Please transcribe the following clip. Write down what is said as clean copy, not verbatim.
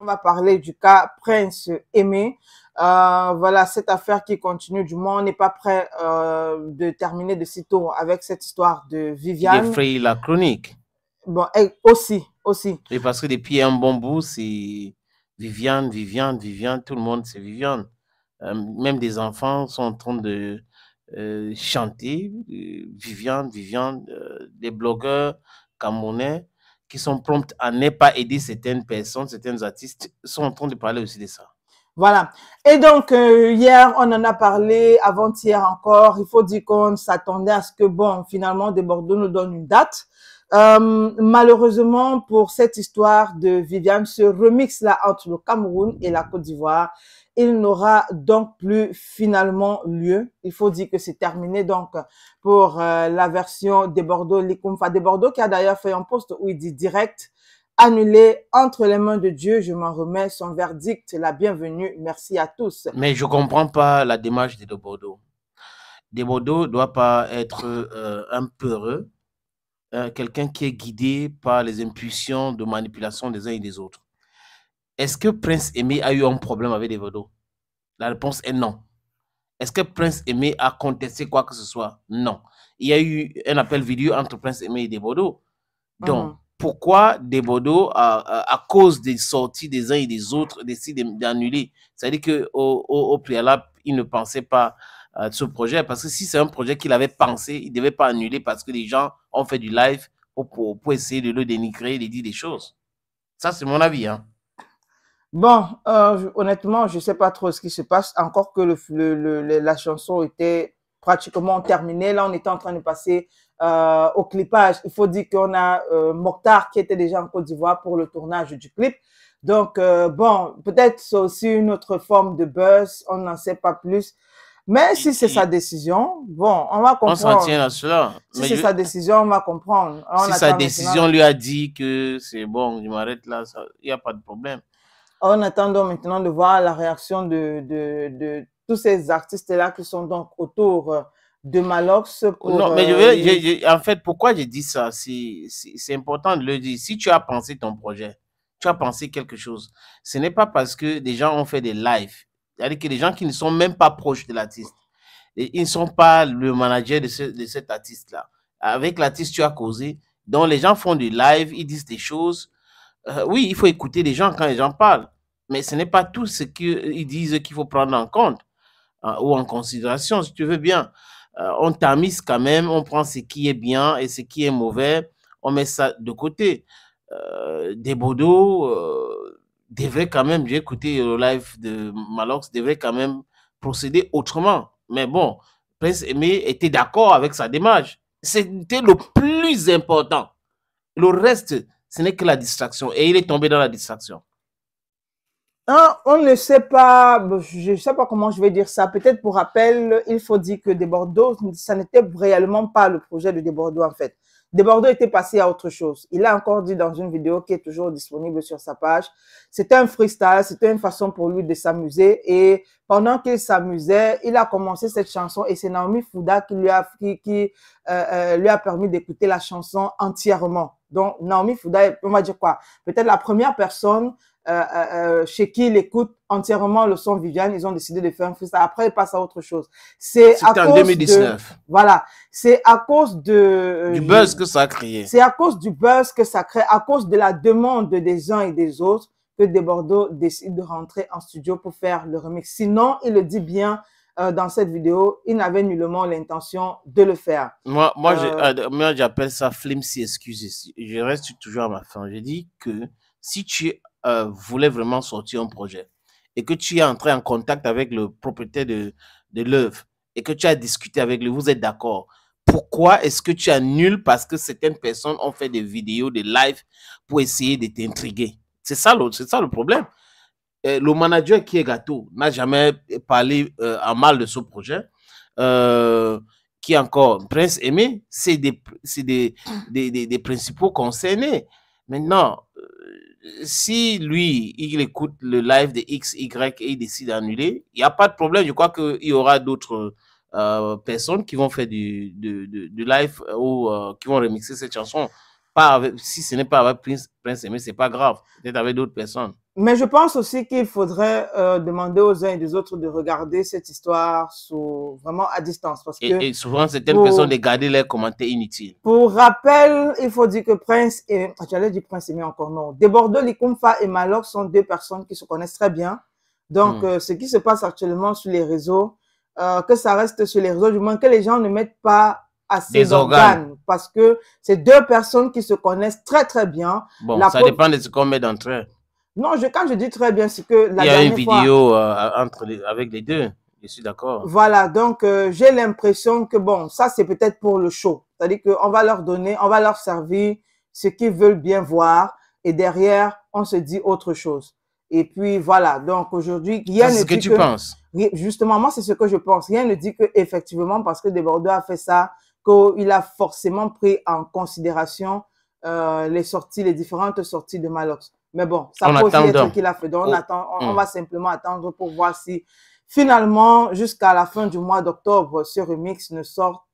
on va parler du cas Prince Aimé. Voilà, cette affaire qui continue, du moins, on n'est pas prêt de terminer de sitôt avec cette histoire de Qui Viviane. défraye la chronique. Bon, aussi. Et parce que depuis un bon bout, c'est Viviane, Viviane, Viviane, tout le monde, c'est Viviane. Même des enfants sont en train de chanter Viviane, Viviane, des blogueurs camerounais qui sont prompts à ne pas aider certaines personnes, certains artistes, sont en train de parler aussi de ça. Voilà. Et donc, hier, on en a parlé, avant-hier encore. Il faut dire qu'on s'attendait à ce que, bon, finalement, Desbordeaux nous donne une date. Malheureusement, pour cette histoire de Viviane, ce remix-là entre le Cameroun et la Côte d'Ivoire, il n'aura donc plus finalement lieu. Il faut dire que c'est terminé donc pour la version Desbordeaux, Likumfa Desbordeaux, qui a d'ailleurs fait un post où il dit direct, annulé entre les mains de Dieu, je m'en remets, son verdict, la bienvenue, merci à tous. Mais je ne comprends pas la démarche de Desbordeaux. Desbordeaux ne doit pas être un peureux, quelqu'un qui est guidé par les impulsions de manipulation des uns et des autres. Est-ce que Prince Aimé a eu un problème avec Desbordeaux? La réponse est non. Est-ce que Prince Aimé a contesté quoi que ce soit? Non. Il y a eu un appel vidéo entre Prince Aimé et Desbordeaux. Donc, pourquoi Desbordeaux, à cause des sorties des uns et des autres, décide d'annuler? C'est-à-dire qu'au préalable, il ne pensait pas ce projet. Parce que si c'est un projet qu'il avait pensé, il ne devait pas annuler parce que les gens ont fait du live pour essayer de le dénigrer, de dire des choses. Ça, c'est mon avis, hein. Bon, honnêtement, je ne sais pas trop ce qui se passe. Encore que la chanson était pratiquement terminée. Là, on était en train de passer au clipage. Il faut dire qu'on a Mokhtar qui était déjà en Côte d'Ivoire pour le tournage du clip. Donc, bon, peut-être c'est aussi une autre forme de buzz. On n'en sait pas plus. Mais si c'est sa décision, bon, on va comprendre. On s'en tient à cela. Si c'est sa décision, on va comprendre. Si sa décision lui a dit que c'est bon, je m'arrête là, il n'y a pas de problème. On attend donc maintenant de voir la réaction de tous ces artistes-là qui sont donc autour de Malox. Non, mais en fait, pourquoi je dis ça? C'est important de le dire. Si tu as pensé ton projet, tu as pensé quelque chose, ce n'est pas parce que des gens ont fait des lives. C'est-à-dire que des gens qui ne sont même pas proches de l'artiste, ils ne sont pas le manager de cet artiste-là. Avec l'artiste, tu as causé. Donc, les gens font des lives, ils disent des choses. Oui, il faut écouter les gens quand les gens parlent. Mais ce n'est pas tout ce qu'ils disent qu'il faut prendre en compte ou en considération, si tu veux bien. On tamise quand même, on prend ce qui est bien et ce qui est mauvais, on met ça de côté. Desbordeaux devait quand même, j'ai écouté le live de Malox, devait quand même procéder autrement. Mais bon, Prince Aimé était d'accord avec sa démarche. C'était le plus important. Le reste, ce n'est que la distraction. Et il est tombé dans la distraction. On ne sait pas, je ne sais pas comment je vais dire ça. Peut-être pour rappel, il faut dire que Desbordeaux, ça n'était réellement pas le projet de Desbordeaux en fait. Desbordeaux était passé à autre chose. Il a encore dit dans une vidéo qui est toujours disponible sur sa page. C'était un freestyle, c'était une façon pour lui de s'amuser. Et pendant qu'il s'amusait, il a commencé cette chanson et c'est Naomi Fouda qui lui a permis d'écouter la chanson entièrement. Donc Naomi Fouda, on va dire quoi? Peut-être la première personne chez qui il écoute entièrement le son Viviane, ils ont décidé de faire un freestyle. Après, ils passent à autre chose. C'est en 2019. Voilà. C'est à cause du buzz que ça a créé. C'est à cause du buzz que ça crée, à cause de la demande des uns et des autres, que Desbordeaux décide de rentrer en studio pour faire le remix. Sinon, il le dit bien dans cette vidéo, il n'avait nullement l'intention de le faire. Moi, j'appelle ça flimsy excuses. Je reste toujours à ma fin. Je dis que si tu voulais vraiment sortir un projet et que tu es entré en contact avec le propriétaire de l'œuvre et que tu as discuté avec lui, vous êtes d'accord. Pourquoi est-ce que tu annules parce que certaines personnes ont fait des vidéos, des lives pour essayer de t'intriguer? C'est ça le problème. Le manager qui est gâteau n'a jamais parlé en mal de ce projet. Qui encore, Prince Aimé, c'est des principaux concernés. Maintenant, si lui, il écoute le live de XY et il décide d'annuler, il n'y a pas de problème. Je crois qu'il y aura d'autres personnes qui vont faire du live ou qui vont remixer cette chanson. Si ce n'est pas avec Prince Aimé, ce n'est pas grave. Peut-être avec d'autres personnes. Mais je pense aussi qu'il faudrait demander aux uns et des autres de regarder cette histoire vraiment à distance. Parce que Et souvent, certaines personnes de garder leurs commentaires inutiles. Pour rappel, il faut dire que Prince et... J'allais dire Prince Aimé encore, non. Debordo, Likumfa et Malok sont deux personnes qui se connaissent très bien. Donc, ce qui se passe actuellement sur les réseaux, que ça reste sur les réseaux, du moins que les gens ne mettent pas assez d'organes. Parce que c'est deux personnes qui se connaissent très, très bien. Bon, ça dépend de ce qu'on met d'entre eux. Non, quand je dis très bien, c'est que il y a une vidéo avec les deux. Je suis d'accord. Voilà, donc j'ai l'impression que bon, ça c'est peut-être pour le show. C'est-à-dire qu'on va leur donner, on va leur servir ce qu'ils veulent bien voir et derrière, on se dit autre chose. Et puis voilà, donc aujourd'hui, rien ne dit que... C'est ce que tu penses. Justement, moi c'est ce que je pense. Rien ne dit que effectivement, parce que Debordo a fait ça, qu'il a forcément pris en considération les différentes sorties de Malox. Mais bon, ça peut aussi être qu'il a fait. Donc on va simplement attendre pour voir si finalement, jusqu'à la fin du mois d'octobre, ce remix ne sort